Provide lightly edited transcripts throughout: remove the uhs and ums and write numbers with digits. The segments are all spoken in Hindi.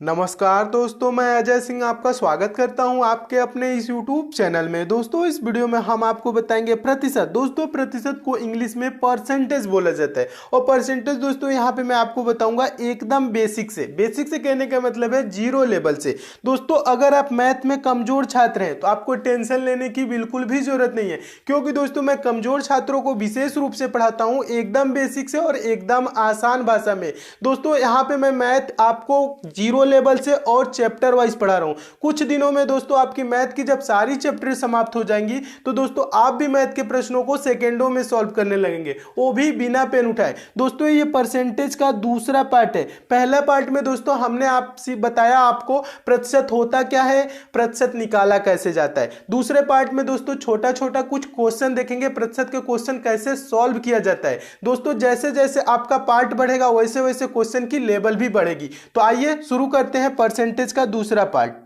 नमस्कार दोस्तों, मैं अजय सिंह आपका स्वागत करता हूं आपके अपने इस YouTube चैनल में। दोस्तों, इस वीडियो में हम आपको बताएंगे प्रतिशत। दोस्तों, प्रतिशत को इंग्लिश में परसेंटेज बोला जाता है और परसेंटेज दोस्तों यहाँ पे मैं आपको बताऊंगा एकदम बेसिक से। बेसिक से कहने का मतलब है जीरो लेवल से। दोस्तों, अगर आप मैथ में कमजोर छात्र हैं तो आपको टेंशन लेने की बिल्कुल भी जरूरत नहीं है, क्योंकि दोस्तों मैं कमजोर छात्रों को विशेष रूप से पढ़ाता हूँ एकदम बेसिक से और एकदम आसान भाषा में। दोस्तों, यहाँ पे मैं मैथ आपको जीरो लेवल से और चैप्टर वाइज पढ़ा रहा हूं। कुछ दिनों में दोस्तों आपकी मैथ की जब सारी चैप्टर समाप्त हो जाएंगी तो दोस्तों आप भी मैथ के प्रश्नों को सेकेंडों में सॉल्व करने लगेंगे, वो भी बिना पेन उठाए। दोस्तों, ये परसेंटेज का दूसरा पार्ट है। पहला पार्ट में दोस्तों हमने आपसे बताया आपको प्रतिशत होता क्या है, प्रतिशत निकाला कैसे जाता है। दूसरे पार्ट में दोस्तों छोटा छोटा कुछ क्वेश्चन देखेंगे, प्रतिशत के क्वेश्चन कैसे सॉल्व किया जाता है। दोस्तों, जैसे जैसे आपका पार्ट बढ़ेगा वैसे वैसे क्वेश्चन की लेवल भी बढ़ेगी। तो आइए शुरू करते हैं परसेंटेज का दूसरा पार्ट।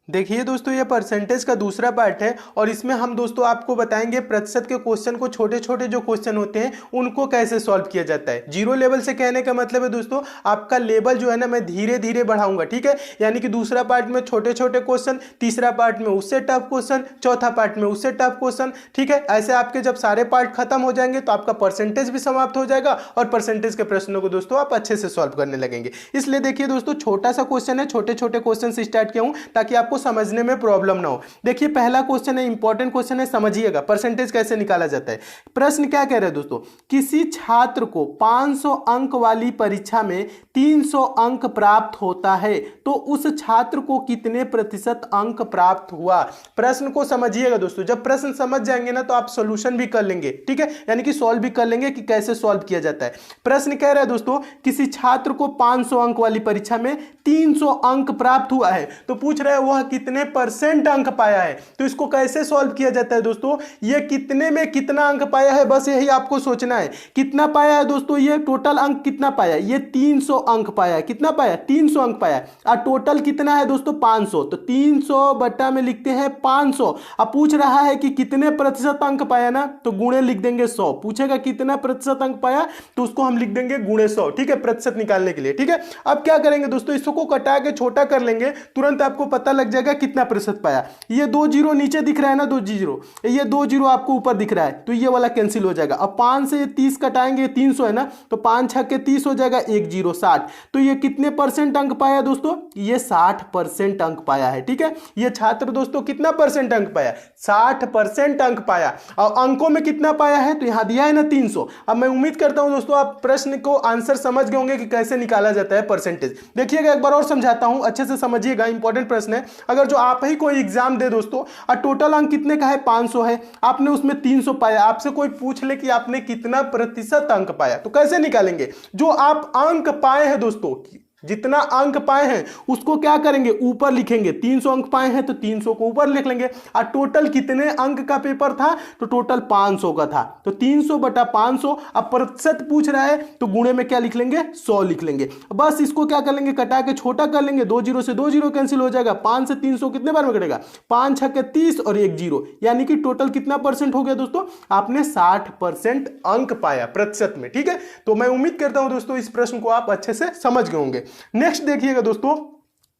देखिए दोस्तों, ये परसेंटेज का दूसरा पार्ट है और इसमें हम दोस्तों आपको बताएंगे प्रतिशत के क्वेश्चन को, छोटे छोटे जो क्वेश्चन होते हैं उनको कैसे सॉल्व किया जाता है। जीरो लेवल से कहने का मतलब है दोस्तों आपका लेवल जो है ना मैं धीरे धीरे बढ़ाऊंगा, ठीक है। यानी कि दूसरा पार्ट में छोटे छोटे क्वेश्चन, तीसरा पार्ट में उससे टफ क्वेश्चन, चौथा पार्ट में उससे टफ क्वेश्चन, ठीक है। ऐसे आपके जब सारे पार्ट खत्म हो जाएंगे तो आपका परसेंटेज भी समाप्त हो जाएगा और परसेंटेज के प्रश्नों को दोस्तों आप अच्छे से सॉल्व करने लगेंगे। इसलिए देखिए दोस्तों, छोटा सा क्वेश्चन है, छोटे छोटे क्वेश्चन से स्टार्ट किया हूं ताकि आपको समझने में प्रॉब्लम ना हो। देखिए पहला क्वेश्चन है, इंपॉर्टेंट क्वेश्चन है, समझिएगा परसेंटेज कैसे निकाला जाता है। प्रश्न क्या कह रहे हैं दोस्तों, किसी छात्र को 500 अंक वाली परीक्षा में 300 अंक प्राप्त होता है तो उस छात्र को कितने प्रतिशत अंक प्राप्त हुआ। प्रश्न को समझिएगा दोस्तों, जब प्रश्न समझ जाएंगे ना तो आप सॉल्यूशन भी कर लेंगे, ठीक है, यानी कि सॉल्व भी कर लेंगे कि कैसे सॉल्व किया जाता है। प्रश्न कह रहा है दोस्तों किसी छात्र को 500 अंक वाली परीक्षा में 300 अंक प्राप्त हुआ है, तो पूछ रहा है वह कितने परसेंट अंक पाया है। तो इसको कैसे सॉल्व किया जाता है दोस्तों, ये कितने में कितना अंक पाया है बस यही आपको सोचना है। कितना पाया है दोस्तों, ये टोटल अंक कितना पाया, ये 300 अंक पाया। कितना पाया, 300 अंक पाया। और टोटल कितना है दोस्तों, 500। तो 300 बटा में लिखते हैं 500। अब पूछ रहा है कि कितने प्रतिशत अंक पाया ना, तो गुणे लिख देंगे 100। पूछेगा कितना प्रतिशत अंक पाया तो उसको हम लिख देंगे गुणे 100, ठीक है, प्रतिशत निकालने के लिए, ठीक है। अब क्या करेंगे दोस्तों, इसको कटा के छोटा कर लेंगे, तुरंत आपको पता लग जाएगा कितना प्रतिशत पाया। ये 2 जीरो नीचे दिख रहा है ना, 2 जीरो, ये 2 जीरो आपको ऊपर दिख रहा है, तो ये वाला कैंसिल हो जाएगा। अब 5 से 30 कटाएंगे, 300 है ना, तो 5 छक्के 30 हो जाएगा, 1 जीरो 60। तो ये कितने परसेंट अंक पाया दोस्तों, ये 60% अंक पाया है, ठीक है। ये छात्र दोस्तों कितना परसेंट अंक पाया, 60% अंक पाया। और अंकों में कितना पाया है, तो यहां दिया है ना 300। अब मैं उम्मीद करता हूं दोस्तों आप प्रश्न को आंसर समझ गए होंगे कि कैसे निकाला जाता है परसेंटेज। देखिएगा एक बार और समझाता हूं, अच्छे से समझिएगा, इंपॉर्टेंट प्रश्न है। अगर जो आप ही कोई एग्जाम दे दोस्तों और टोटल अंक कितने का है, 500 है, आपने उसमें 300 पाया, आपसे कोई पूछ ले कि आपने कितना प्रतिशत अंक पाया, तो कैसे निकालेंगे। जो आप अंक पाए हैं दोस्तों, जितना अंक पाए हैं उसको क्या करेंगे, ऊपर लिखेंगे। 300 अंक पाए हैं तो 300 को ऊपर लिख लेंगे। और टोटल कितने अंक का पेपर था, तो टोटल 500 का था, तो 300 बटा 500। अब प्रतिशत पूछ रहा है तो गुणे में क्या लिख लेंगे, 100 लिख लेंगे। बस इसको क्या कर लेंगे, कटा के छोटा कर लेंगे। 2 जीरो से 2 जीरो कैंसिल हो जाएगा। 5 से 300 कितने बार में कटेगा, 5 छक्के 30 और 1 जीरो, यानी कि टोटल कितना परसेंट हो गया दोस्तों, आपने 60% अंक पाया प्रतिशत में, ठीक है। तो मैं उम्मीद करता हूं दोस्तों इस प्रश्न को आप अच्छे से समझ गए होंगे। नेक्स्ट देखिएगा दोस्तों,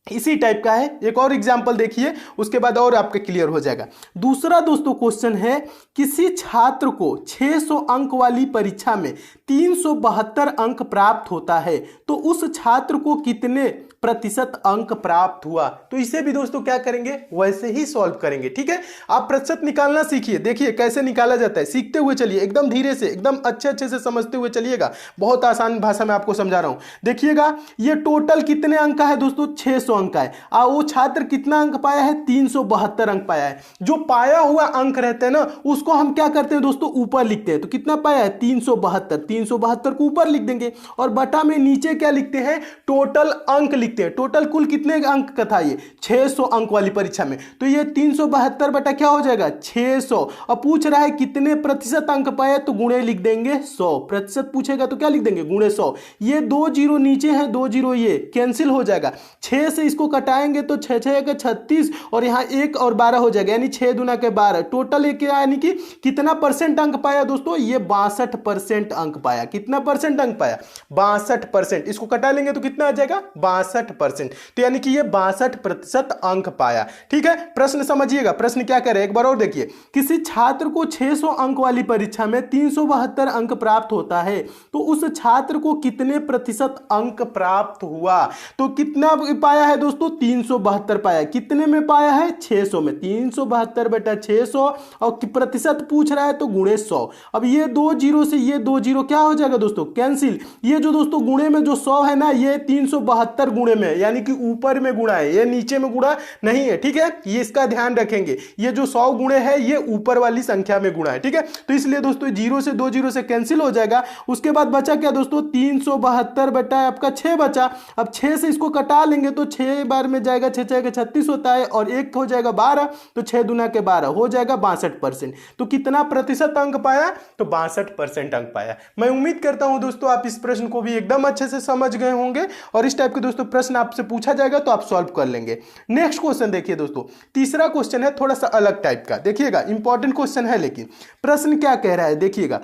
इसी टाइप का है, एक और एग्जांपल देखिए, उसके बाद और आपके क्लियर हो जाएगा। दूसरा दोस्तों क्वेश्चन है, किसी छात्र को 600 अंक वाली परीक्षा में 372 अंक प्राप्त होता है तो उस छात्र को कितने प्रतिशत अंक प्राप्त हुआ। तो इसे भी दोस्तों क्या करेंगे, वैसे ही सॉल्व करेंगे, ठीक है। आप प्रतिशत निकालना सीखिए, देखिए कैसे निकाला जाता है, सीखते हुए चलिए, एकदम धीरे से, एकदम अच्छे से समझते हुए चलिएगा। बहुत आसान भाषा में आपको समझा रहा हूं। देखिएगा ये टोटल कितने अंक का है दोस्तों, 600 अंक का है। और वो छात्र कितना अंक पाया है, 372 अंक पाया है। जो पाया हुआ अंक रहते हैं ना उसको हम क्या करते हैं दोस्तों, ऊपर लिखते हैं। तो कितना पाया है, 372 को ऊपर लिख देंगे और बटा में नीचे क्या लिखते हैं, टोटल अंक लिखते हैं। टोटल कुल कितने अंक का था, ये 600 अंक वाली परीक्षा में, तो ये 372 बटा क्या हो जाएगा, 600। अब पूछ रहा है कितने प्रतिशत अंक पाए, तो गुणे लिख देंगे 100। प्रतिशत पूछेगा तो क्या लिख देंगे, गुणे 100। ये 2 जीरो नीचे है, 2 जीरो ये कैंसिल हो जाएगा। 6 से इसको कटाएंगे तो 6 6 के 36 और यहाँ 1 और 12 हो जाएगा, यानी 6 दूना के 12, टोटल एक यानी कि कितना परसेंट अंक पाया दोस्तों, ये 62% अंक पाया। कितना परसेंट अंक पाया, 62%। इसको कटा लेंगे तो कितना आ जाएगा, 62%। तो यानी कि ये 62% अंक पाया। ठीक है, प्रश्न समझिएगा, प्रश्न क्या कह रहे हैं एक बार और देखिए। किसी छात्र को 600 अंक वाली परीक्षा में 372 अंक प्राप्त होता है तो उस छात्र को कितने प्रतिशत अंक प्राप्त हुआ। तो कितना पाया है दोस्तों, 372 पाया। कितने में पाया है, 600 में। 372 बटा 600 और प्रतिशत पूछ रहा है तो गुणे 100। अब ये 2 जीरो से ये 2 जीरो क्या हो जाएगा दोस्तों, कैंसिल। ये जो दोस्तों गुणे में जो 100 है ना, ये 372 गुणे में, यानी कि ऊपर में गुणा है, ये नीचे में गुणा नहीं है। ठीक है, ये इसका ध्यान रखेंगे, ये जो 100 गुणे है ये ऊपर वाली संख्या में गुणा है। ठीक है, तो इसलिए दोस्तों 0 से 2 जीरो से कैंसिल हो जाएगा। उसके बाद बचा क्या दोस्तों, 372 बटा आपका 6 बचा। अब 6 से इसको कटा लेंगे तो 6 बार में जाएगा, 6 6 के 36 होता है और 1 हो जाएगा 12, तो 6 दूना के 12 हो जाएगा 62%। तो कितना प्रतिशत अंक पाया, तो 62% अंक पाया। मैं उम्मीद करता हूं दोस्तों आप इस प्रश्न को भी एकदम अच्छे से समझ गए होंगे और इस टाइप के दोस्तों प्रश्न आपसे पूछा जाएगा तो आप सॉल्व कर लेंगे। नेक्स्ट क्वेश्चन देखिए दोस्तों, तीसरा क्वेश्चन है थोड़ा सा अलग टाइप का, देखिएगा इंपॉर्टेंट क्वेश्चन है, लेकिन प्रश्न क्या कह रहा है देखिएगा।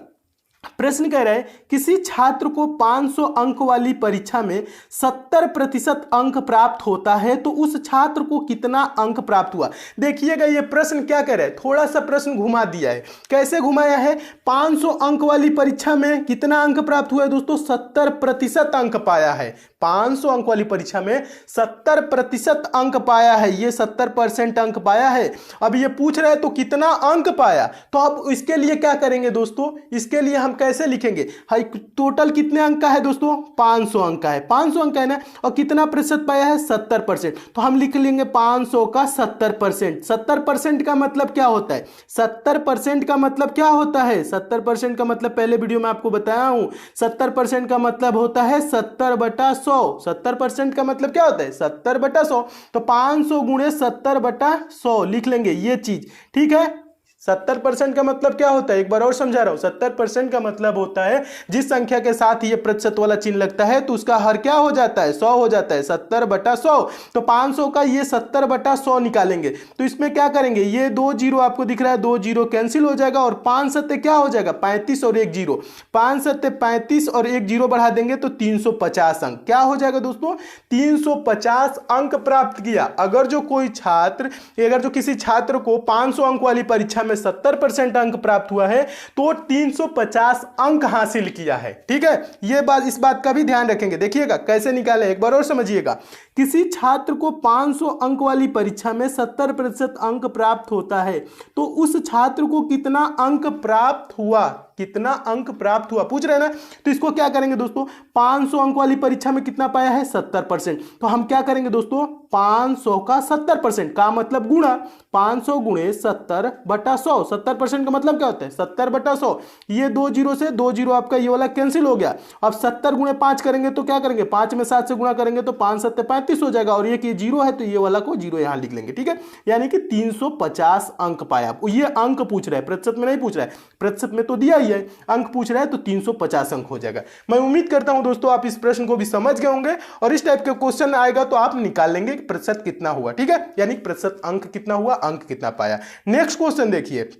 प्रश्न कह रहा है किसी छात्र को 500 अंक वाली परीक्षा में 70% अंक प्राप्त होता है तो उस छात्र को कितना अंक प्राप्त हुआ। देखिएगा ये प्रश्न क्या कह रहा है, थोड़ा सा प्रश्न घुमा दिया है। कैसे घुमाया है, 500 अंक वाली परीक्षा में कितना अंक प्राप्त हुआ है दोस्तों, 70% अंक पाया है। 500 अंक वाली परीक्षा में 70% अंक पाया है, ये 70% अंक पाया है। अब ये पूछ रहा है तो कितना अंक पाया, तो अब इसके लिए क्या करेंगे दोस्तों, इसके लिए हम कैसे लिखेंगे, हाई टोटल कितने अंक का है दोस्तों, 500 अंक का है। 500 अंक है ना, और कितना प्रतिशत पाया है, 70%। तो हम लिख लेंगे 500 का 70%। 70% का मतलब क्या होता है, 70% का मतलब क्या होता है, 70% का मतलब पहले वीडियो में आपको बताया हूं। 70% का मतलब होता है 70 बटा 100। 70% का मतलब क्या होता है, 70 बटा 100। तो 500 गुणे 70 बटा 100 लिख लेंगे ये चीज। ठीक है, 70% का मतलब क्या होता है, एक बार और समझा रहा हूं। 70% का मतलब होता है जिस संख्या के साथ ये प्रतिशत वाला चिन्ह लगता है तो उसका हर क्या हो जाता है, 100 हो जाता है। 70 बटा 100, तो 500 का ये 70 बटा 100 निकालेंगे तो इसमें क्या करेंगे, ये 2 जीरो आपको दिख रहा है, 2 जीरो कैंसिल हो जाएगा और 5 सत्ते क्या हो जाएगा, 35 और 1 जीरो, 5 सत्ते 35 और 1 जीरो बढ़ा देंगे तो 350 अंक क्या हो जाएगा दोस्तों, 350 अंक प्राप्त किया। अगर जो कोई छात्र, अगर जो किसी छात्र को 500 अंक वाली परीक्षा में 70% अंक प्राप्त हुआ है तो 350 अंक हासिल किया है। ठीक है, ये बात, इस बात का भी ध्यान रखेंगे। देखिएगा कैसे निकाले, एक बार और समझिएगा। किसी छात्र को 500 अंक वाली परीक्षा में 70% अंक प्राप्त होता है तो उस छात्र को कितना अंक प्राप्त हुआ, कितना अंक प्राप्त हुआ पूछ रहे हैं ना। तो इसको क्या करेंगे दोस्तों, 500 अंक वाली परीक्षा में कितना पाया है, 70%। तो हम क्या करेंगे दोस्तों, 500 का 70% का मतलब गुणा 500 गुणे 70 बटा 100। 70% का मतलब क्या होता है, 70 बटा 100। ये 2 जीरो से 2 जीरो आपका ये वाला कैंसिल हो गया। अब 70 गुणे 5 करेंगे तो क्या करेंगे, 5 में 7 से गुणा करेंगे तो 5 सत्ते 35 हो जाएगा और ये जीरो है तो ये वाला को जीरो यहां लिख लेंगे। ठीक है, यानी कि 350 अंक पाया। ये अंक पूछ रहा है, प्रतिशत में नहीं पूछ रहा है, प्रतिशत में तो दिया ही है, अंक पूछ रहा है तो 350 अंक हो जाएगा। मैं उम्मीद करता हूं दोस्तों आप इस प्रश्न को भी समझ गए होंगे और इस टाइप के क्वेश्चन आएगा तो आप निकाल लेंगे कि प्रतिशत कितना हुआ। ठीक है, यानी प्रतिशत अंक कितना हुआ, अंक कितना पाया। नेक्स्ट क्वेश्चन देखिए,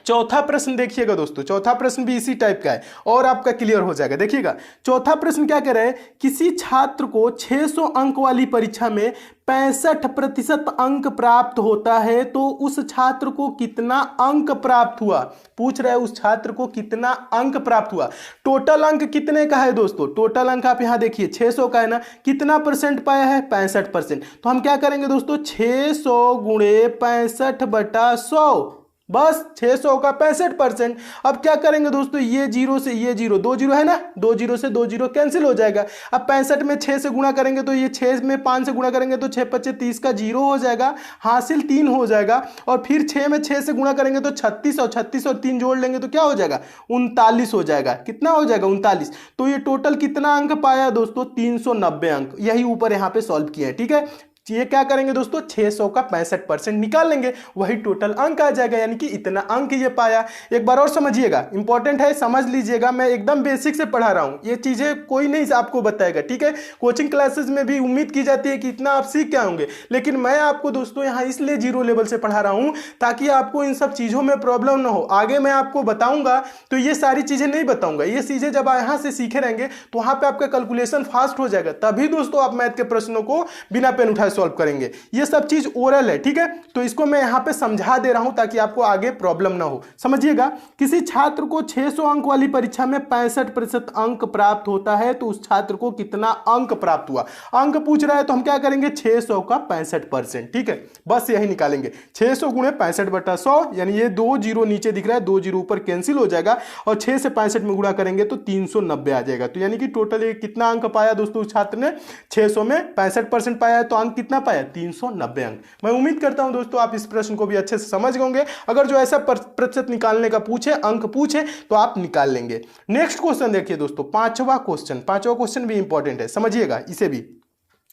चौथा प्रश्न देखिएगा दोस्तों। चौथा प्रश्न भी इसी टाइप का है और आपका क्लियर हो जाएगा। देखिएगा चौथा प्रश्न क्या कह रहा है, किसी छात्र को 600 अंक वाली परीक्षा में 65% अंक प्राप्त होता है तो उस छात्र को कितना अंक प्राप्त हुआ। पूछ रहा है उस छात्र को कितना अंक प्राप्त हुआ। टोटल अंक कितने का है दोस्तों, टोटल अंक आप यहां देखिए 600 का है ना, कितना परसेंट पाया है, 65%। तो हम क्या करेंगे दोस्तों, 600 गुणे 65 बटा 100, बस 600 का 65%। अब क्या करेंगे दोस्तों, ये जीरो से ये जीरो, 2 जीरो है ना, 2 जीरो से 2 जीरो कैंसिल हो जाएगा। अब 65 में 6 से गुणा करेंगे तो ये 6 में 5 से गुणा करेंगे तो 6 25 30 का जीरो हो जाएगा, हासिल 3 हो जाएगा। और फिर 6 में 6 से गुणा करेंगे तो 36 और 36 और 3 जोड़ लेंगे तो क्या हो जाएगा, 39 हो जाएगा। कितना हो जाएगा, 39। तो ये टोटल कितना अंक पाया दोस्तों, 390 अंक। यही ऊपर यहाँ पे सॉल्व किए हैं। ठीक है, ये क्या करेंगे दोस्तों, 600 का 65% निकाल लेंगे, वही टोटल अंक आ जाएगा, यानी कि इतना अंक ये पाया। एक बार और समझिएगा, इंपॉर्टेंट है, समझ लीजिएगा, मैं एकदम बेसिक से पढ़ा रहा हूं, ये चीजें कोई नहीं आपको बताएगा, ठीक है। कोचिंग क्लासेस में भी उम्मीद की जाती है कि इतना आप सीख के आएंगे, लेकिन मैं आपको दोस्तों यहाँ इसलिए जीरो लेवल से पढ़ा रहा हूं ताकि आपको इन सब चीजों में प्रॉब्लम ना हो। आगे मैं आपको बताऊंगा तो ये सारी चीजें नहीं बताऊंगा, ये चीजें जब यहां से सीखे रहेंगे तो वहां पे आपका कैलकुलेशन फास्ट हो जाएगा, तभी दोस्तों आप मैथ के प्रश्नों को बिना पेन उठाए सॉल्व करेंगे। ये सब चीज ओरल है, ठीक है, तो इसको मैं यहां पे समझा दे रहा हूं ताकि आपको आगे प्रॉब्लम ना हो। समझिएगा, किसी छात्र को 600 अंक वाली परीक्षा में 65% अंक प्राप्त होता है तो उस छात्र को कितना अंक प्राप्त हुआ। अंक पूछ रहा है तो हम क्या करेंगे, 600 का 65%, ठीक है, बस यही निकालेंगे। 600 गुणे 65/100, यानी ये 2 जीरो नीचे दिख रहा है, 2 जीरो ऊपर कैंसिल हो जाएगा, और 6 से 65 में गुणा करेंगे तो 390 आ जाएगा। तो यानी कि टोटल ये कितना अंक पाया दोस्तों उस छात्र ने, 600 में 65% पाया है, तो अंक कितना पाया, 390 अंक। मैं उम्मीद करता हूं दोस्तों आप इस प्रश्न को भी अच्छे से समझ गए। अगर जो ऐसा प्रतिशत निकालने का पूछे, अंक पूछे, तो आप निकाल लेंगे। नेक्स्ट क्वेश्चन देखिए दोस्तों, पांचवा क्वेश्चन भी इंपॉर्टेंट है, समझिएगा, इसे भी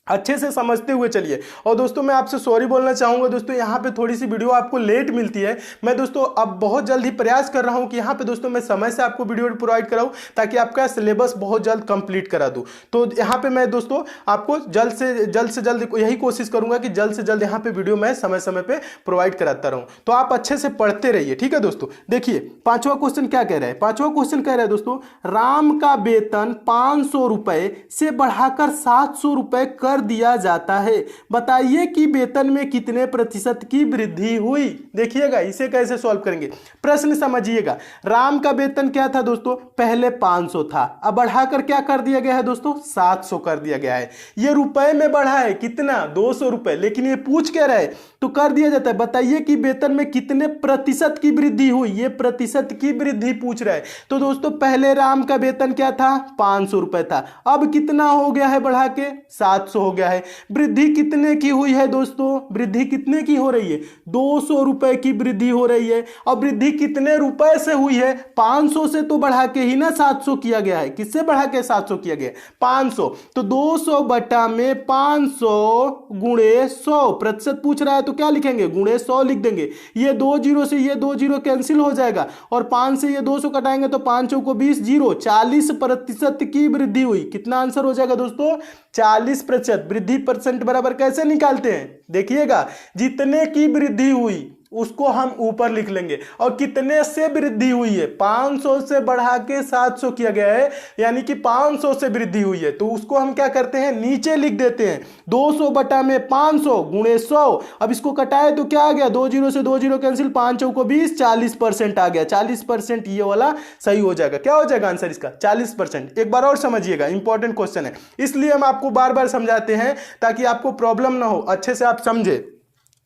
अच्छे से समझते हुए चलिए। और दोस्तों मैं आपसे सॉरी बोलना चाहूंगा दोस्तों, यहाँ पे थोड़ी सी वीडियो आपको लेट मिलती है। मैं दोस्तों अब बहुत जल्द ही प्रयास कर रहा हूँ कि यहाँ पे दोस्तों मैं समय से आपको वीडियो प्रोवाइड कराऊँ ताकि आपका सिलेबस बहुत जल्द कंप्लीट करा दूँ। तो यहाँ पे मैं दोस्तों आपको जल्द से जल्द यही कोशिश करूंगा कि जल्द से जल्द यहाँ पे वीडियो मैं समय समय पे प्रोवाइड कराता रहूँ। तो आप अच्छे से पढ़ते रहिए, ठीक है दोस्तों। देखिए पांचवा क्वेश्चन क्या कह रहा है, पांचवा क्वेश्चन कह रहा है दोस्तों, राम का वेतन 500 रुपए से बढ़ाकर 700 रुपए कर दिया जाता है, बताइए कि वेतन में कितने प्रतिशत की वृद्धि हुई। देखिएगा इसे कैसे सॉल्व करेंगे, प्रश्न समझिएगा। राम का वेतन क्या था दोस्तों, पहले 500 था, अब बढ़ाकर क्या कर दिया गया है दोस्तों, 700 कर दिया गया है। ये रुपए में बढ़ा है कितना, 200 रुपए, लेकिन ये पूछ क्या रहा है तो कर दिया जाता है, बताइए कि वेतन में कितने प्रतिशत की वृद्धि हुई, ये प्रतिशत की वृद्धि पूछ रहा है। तो दोस्तों पहले राम का वेतन क्या था, 500 रुपए था, अब कितना हो गया है बढ़ा के, 700 हो गया है। वृद्धि कितने की हुई है दोस्तों, वृद्धि कितने की हो रही है, 200 रुपए की वृद्धि हो रही है। अब वृद्धि कितने रुपए से हुई है, 500 से तो बढ़ा के ही ना 700 किया गया है, किससे बढ़ा के 700 किया गया, 500, तो 200 बटा में 500 गुणे 100, प्रतिशत पूछ रहा है तो क्या लिखेंगे, गुणे 100 लिख देंगे। ये 2 जीरो से ये 2 जीरो कैंसिल हो जाएगा, और 5 से ये 200 कटाएंगे तो 5 को 20, जीरो, 40% की वृद्धि हुई। कितना आंसर हो जाएगा दोस्तों, 40%। वृद्धि परसेंट बराबर कैसे निकालते हैं, देखिएगा, जितने की वृद्धि हुई उसको हम ऊपर लिख लेंगे, और कितने से वृद्धि हुई है, 500 से बढ़ा के 700 किया गया है, यानी कि 500 से वृद्धि हुई है, तो उसको हम क्या करते हैं, नीचे लिख देते हैं, 200 बटा में 500 गुणे 100। अब इसको कटाए तो क्या आ गया, 2 जीरो से 2 जीरो कैंसिल, 5 को 20, 40% आ गया। 40% ये वाला सही हो जाएगा। क्या हो जाएगा आंसर इसका, 40%। एक बार और समझिएगा, इंपॉर्टेंट क्वेश्चन है, इसलिए हम आपको बार बार समझाते हैं ताकि आपको प्रॉब्लम ना हो, अच्छे से आप समझे।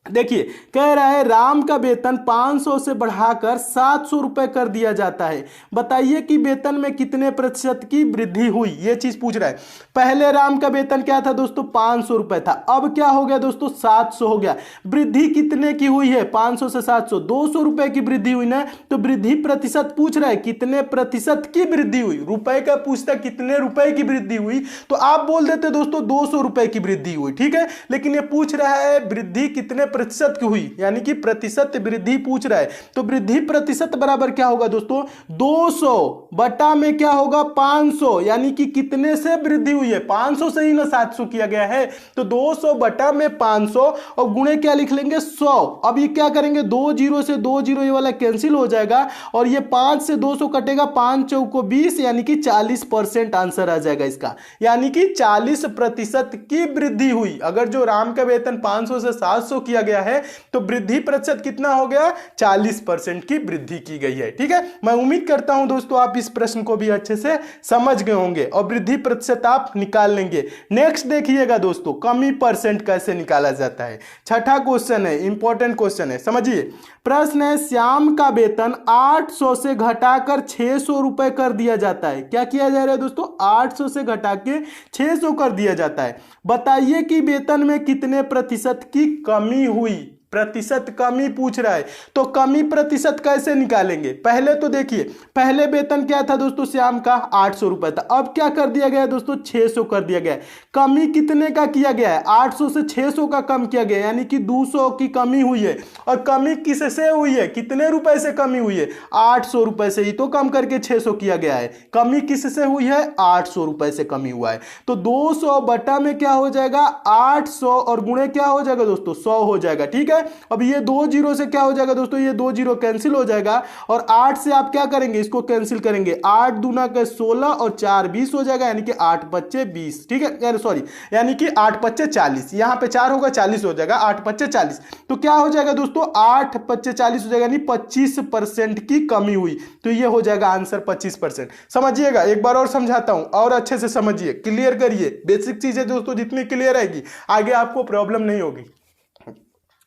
देखिए कह रहा है राम का वेतन 500 से बढ़ाकर 700 रुपए कर दिया जाता है, बताइए कि वेतन में कितने प्रतिशत की वृद्धि हुई, ये चीज पूछ रहा है। पहले राम का वेतन क्या था दोस्तों, 500 रुपए था, अब क्या हो गया दोस्तों, 700 हो गया। वृद्धि कितने की हुई है, 500 से 700, 200 रुपए की वृद्धि हुई ना, तो वृद्धि प्रतिशत पूछ रहा है, कितने प्रतिशत की वृद्धि हुई। रुपए का पूछता कितने रुपए की वृद्धि हुई, तो आप बोल देते दोस्तों 200 रुपए की वृद्धि हुई, ठीक है, लेकिन ये पूछ रहा है वृद्धि कितने प्रतिशत की हुई, यानी कि प्रतिशत वृद्धि पूछ रहा है। तो वृद्धि प्रतिशत बराबर क्या होगा दोस्तों, 200 बटा में क्या होगा, 500, यानी कि कितने से वृद्धि हुई है, 500 से ही ना 700 किया गया है, तो 200 बटा में 500, और गुणे क्या लिख लेंगे, 100। अब ये क्या करेंगे, 2 जीरो से 2 जीरो ये वाला कैंसिल हो जाएगा, और ये 5 से 200 कटेगा, 5 को 20, यानी कि 40% आंसर आ जाएगा इसका, यानी कि 40% की वृद्धि हुई। अगर जो राम का वेतन 500 से 700 किया गया है तो वृद्धि प्रतिशत कितना हो गया, 40% की वृद्धि की गई है, ठीक है। मैं उम्मीद करता हूं दोस्तों आप इस प्रश्न को भी अच्छे से समझ गए होंगे और वृद्धि प्रतिशत आप निकाल लेंगे। नेक्स्ट देखिएगा दोस्तों, कमी परसेंट कैसे निकाला जाता है। छठा क्वेश्चन है, इंपॉर्टेंट क्वेश्चन है, समझिए। प्रश्न है, श्याम का वेतन 800 से घटाकर 600 रुपए कर दिया जाता है। क्या किया जा रहा है दोस्तों, 800 से घटा के 600 कर दिया जाता है, बताइए कि वेतन में कितने प्रतिशत की कमी हुई। प्रतिशत कमी पूछ रहा है, तो कमी प्रतिशत कैसे निकालेंगे? पहले तो देखिए, पहले वेतन क्या था दोस्तों श्याम का 800 रुपए था, अब क्या कर दिया गया है दोस्तों 600 कर दिया गया है। कमी कितने का किया गया है? 800 से 600 का कम किया गया है, यानी कि 200 की कमी हुई है। और कमी किससे हुई है? कितने रुपए से कमी हुई है? 800 रुपए से ही तो कम करके 600 किया गया है। कमी किससे हुई है? 800 रुपए से कमी हुआ है। तो 200 बटा में क्या हो जाएगा? 800 और गुणे क्या हो जाएगा दोस्तों? 100 हो जाएगा। ठीक है, अब ये 2 जीरो से क्या हो जाएगा दोस्तों? ये 2 जीरो कैंसिल हो जाएगा और 8 से आप क्या करेंगे? इसको कैंसिल करेंगे। 8 दूना के 16 और 4 20 हो जाएगा, यानी कि 8 पच्चे 20। ठीक है, सॉरी, यानी कि 8 पच्चे 40, यहां पे 4 होगा 40 हो जाएगा, 8 पच्चे 40। तो क्या हो जाएगा दोस्तों? 8 पच्चे 40 हो जाएगा, यानी 25% की कमी हुई। तो ये हो जाएगा आंसर 25%। समझिएगा, एक बार और समझाता हूं और अच्छे से समझिए, क्लियर करिए। बेसिक चीजें दोस्तों जितनी क्लियर आएगी आगे आपको प्रॉब्लम नहीं होगी।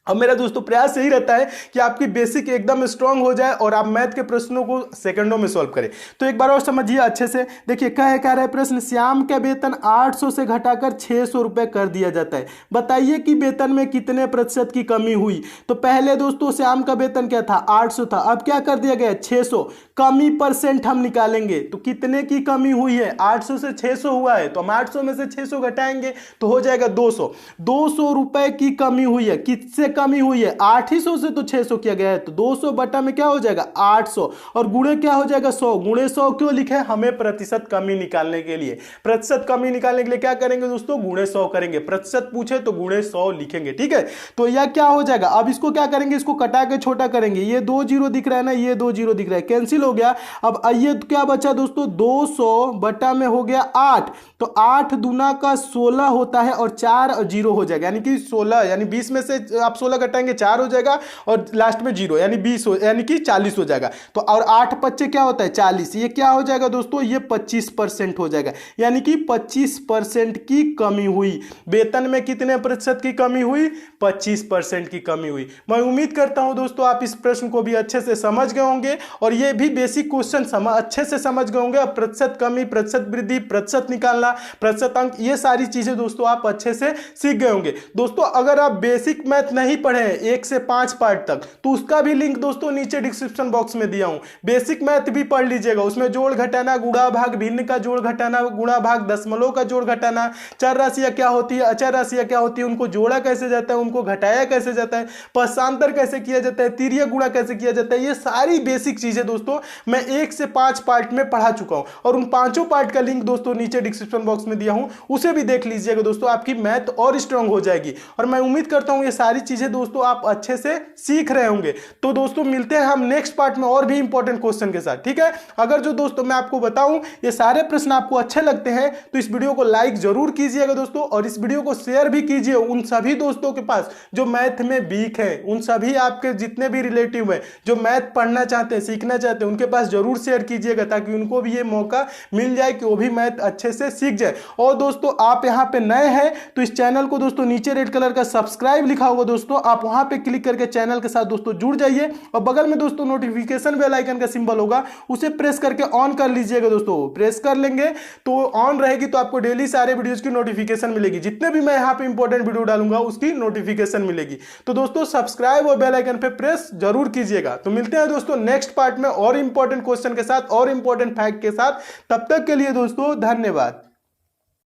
अब मेरा दोस्तों प्रयास यही रहता है कि आपकी बेसिक एकदम स्ट्रांग हो जाए और आप मैथ के प्रश्नों को सेकंडों में सॉल्व करें। तो एक बार और समझिए अच्छे से। देखिए क्या रहा है प्रश्न, श्याम का वेतन 800 से घटाकर 600 रुपए कर दिया जाता है, बताइए कि वेतन में कितने प्रतिशत की कमी हुई। तो पहले दोस्तों श्याम का वेतन क्या था? 800 था, अब क्या कर दिया गया? 600। कमी परसेंट हम निकालेंगे, तो कितने की कमी हुई है? 800 से 600 हुआ है, तो हम 800 में से 600 घटाएंगे तो हो जाएगा 200। 200 रुपए की कमी हुई है। किससे कमी हुई है? 800 से तो 600 किया गया है, तो 200 बटा में क्या हो जाएगा? 800 और गुणे क्या हो जाएगा? 100। गुणे 100 क्यों लिखे? हमें प्रतिशत कमी निकालने के लिए। प्रतिशत कमी निकालने के लिए क्या करेंगे दोस्तों? गुणे 100 करेंगे। प्रतिशत पूछे तो गुणे 100 लिखेंगे। ठीक है, तो यह क्या हो जाएगा? अब इसको क्या करेंगे? इसको कटा के छोटा करेंगे। ये 2 जीरो दिख रहा है ना, ये 2 जीरो दिख रहा है, कैंसिल हो गया। अब ये क्या बचा दोस्तों? 200 बटा में हो गया 8, तो 8 दूना का 16 होता है और 4 जीरो हो जाएगा, यानी कि 16, यानी 20 में से आप 16 घटाएंगे 4 हो जाएगा और लास्ट में जीरो, यानी 20 हो, यानी कि 40 हो जाएगा। तो और 8 पच्चे क्या होता है? 40। ये क्या हो जाएगा दोस्तों? ये 25% हो जाएगा, यानी कि 25% की कमी हुई। वेतन में कितने प्रतिशत की कमी हुई? 25% की कमी हुई। मैं उम्मीद करता हूं दोस्तों आप इस प्रश्न को भी अच्छे से समझ गए होंगे और ये भी बेसिक क्वेश्चन अच्छे से समझ गए होंगे। अब प्रतिशत कमी, प्रतिशत वृद्धि, प्रतिशत निकालना, प्रतिशत अंक, ये सारी चीजें दोस्तों आप अच्छे से सीख गए होंगे। दोस्तों अगर आप बेसिक मैथ नहीं पढ़े हैं 1 से 5 पार्ट तक, तो उसका भी लिंक दोस्तों नीचे डिस्क्रिप्शन बॉक्स में दिया हूं। बेसिक मैथ भी पढ़ लीजिएगा, उसमें जोड़ घटाना, गुणा भाग, भिन्न का जोड़ घटाना, गुणा भाग, दशमलव का जोड़ घटाना, चर राशियां क्या होती है, अचर राशियां क्या होती है, उनको जोड़ा कैसे जाता है, उनको घटाया कैसे जाता है, पक्षांतर कैसे किया जाता है, तिर्यक गुणा कैसे किया जाता है, ये सारी बेसिक चीजें दोस्तों मैं 1 से 5 पार्ट में पढ़ा चुका हूं और उन 5 पार्ट का लिंक दोस्तों नीचे डिस्क्रिप्शन बॉक्स में दिया हूं, उसे भी देख लीजिएगा दोस्तों। आपकी मैथ और स्ट्रांग हो जाएगी और मैं उम्मीद करता हूं ये सारी चीजें दोस्तों आप अच्छे से सीख रहे होंगे। तो दोस्तों मिलते हैं हम नेक्स्ट पार्ट में और भी इंपॉर्टेंट क्वेश्चन के साथ। ठीक है, अगर जो दोस्तों मैं आपको बताऊं ये सारे प्रश्न आपको अच्छे लगते हैं तो इस वीडियो को लाइक जरूर कीजिएगा दोस्तों और इस वीडियो को शेयर भी कीजिए उन सभी दोस्तों के पास जो मैथ में वीक है, उन सभी आपके जितने भी रिलेटिव हैं जो मैथ पढ़ना चाहते हैं, सीखना चाहते हैं, उनके पास जरूर शेयर कीजिएगा ताकि उनको भी ये मौका मिल जाए कि वो भी मैथ अच्छे से सीख जाए। और दोस्तों आप यहाँ पे नए हैं तो इस चैनल को दोस्तों नीचे रेड कलर का सब्सक्राइब लिखा होगा दोस्तों, आप वहां पे क्लिक करके चैनल के साथ दोस्तों जुड़ जाइए और बगल में दोस्तों नोटिफिकेशन बेल आइकन का सिंबल होगा उसे प्रेस करके ऑन कर लीजिएगा दोस्तों। प्रेस कर लेंगे तो ऑन रहेगी तो आपको डेली सारे वीडियोस की नोटिफिकेशन मिलेगी, जितने भी मैं यहाँ पे इंपॉर्टेंट वीडियो डालूंगा उसकी नोटिफिकेशन मिलेगी। तो दोस्तों सब्सक्राइब और बेल आइकन पे प्रेस जरूर कीजिएगा। तो मिलते हैं दोस्तों नेक्स्ट पार्ट में और इंपॉर्टेंट क्वेश्चन के साथ और इंपॉर्टेंट फैक्ट के साथ। तब तक के लिए दोस्तों धन्यवाद।